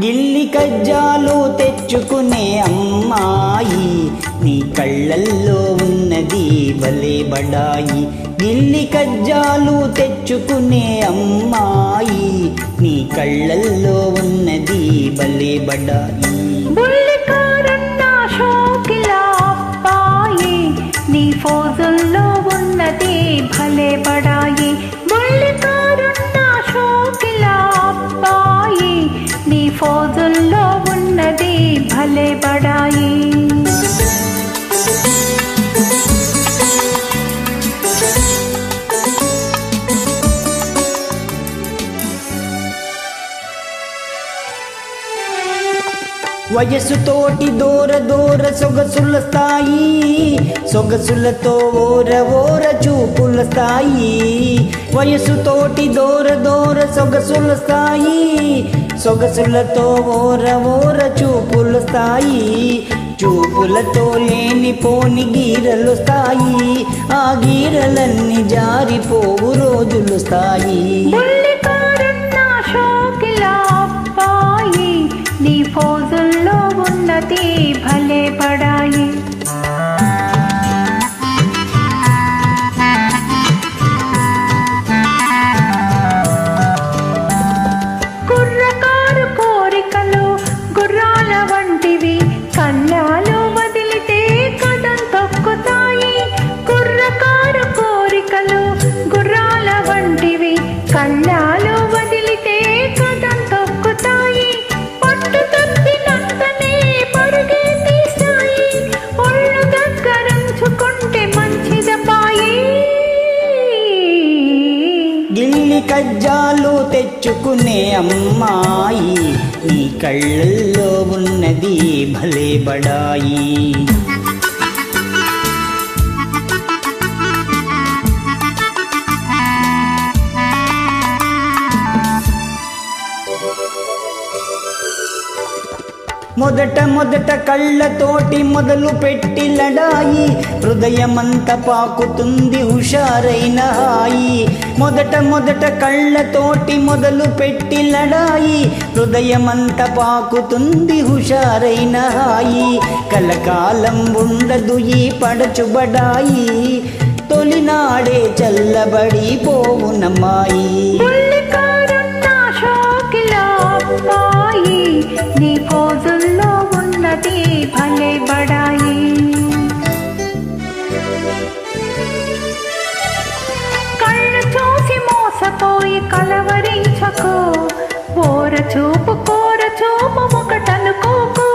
గిల్లి కజ్జాలు తెచ్చుకునే అమ్మాయి, నీ కళ్ళల్లో ఉన్నది భలే బడాయి. గిల్లి కజ్జాలు తెచ్చుకునే అమ్మాయి, నీ కళ్ళల్లో ఉన్నది భలే బడాయి. నీ ఫోజుల్లో ఉన్నది భలే బడాయి. ముల్లికారున్న షోకిలా అబ్బాయి, నీ ఫోజుల్లో ఉన్నది భలే బడాయి. వయసుతోటి దూర దూర సొగసుల స్థాయి, సొగసులతో ఓర ఓర చూపుల స్థాయి. వయసుతోటి దూర దూర సొగసుల స్థాయి, సొగసులతో ఓర ఓర చూపుల స్థాయి. చూపులతో లేని పోని గీరలు స్థాయి, ఆ గీరలన్నీ జారిపోవు రోజులు స్థాయి. నీ ఫోజుల్లో ఉన్నది భలే బడాయి. కుర్రకారు కోరికలు గుర్రాల వంటివి, కళ్ళాలు వదిలితే కదం తొక్కుతాయి. కుర్రకారు కోరికలు గుర్రాల వంటివి, కళ్ళాలు వదిలితే కదం తొక్కుతాయి. గిల్లి కజ్జాలు తెచ్చుకునే అమ్మాయి, నీ కళ్ళల్లో ఉన్నది భలే బడాయి. మొదట మొదట కళ్ళతోటి మొదలు పెట్టి లడాయి, హృదయమంత పాకుతుంది హుషారైన హాయి. మొదట మొదట కళ్ళతోటి మొదలు పెట్టి లడాయి, హృదయమంత పాకుతుంది హుషారైన హాయి. కలకాలం ఉండదు ఈ పడచుబడాయి, తొలినాడే చల్లబడి పోవునమ్మాయి. నీ ఫోజుల్లో ఉన్నది భలే బడాయి. కళ్ళు చూసి మోసపోయి కలవరించకు, ఓర చూపు కోర చూపు ఒకటనుకోకు.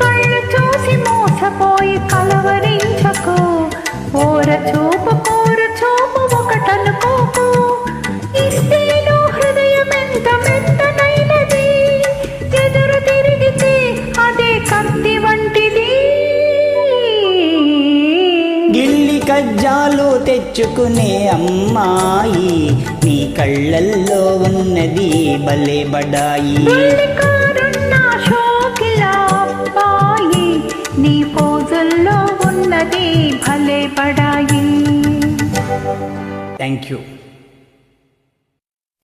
కళ్ళు చూసి మోసపోయి కలవరించకు, ఓర చూపు కోర చూపు ఒకటనుకోకు. ఇస్తేను హృదయం ఎంత మెత్తనైనది, ఎదురు తిరిగితే అదే కత్తి వంటిది. గిల్లి కజ్జాలు తెచ్చుకునే అమ్మాయి, నీ కళ్ళల్లో ఉన్నది భలే బడాయి. షోకిలా అబ్బాయి, నీ ఫోజుల్లో ఉన్నది భలే బడాయి. Thank you.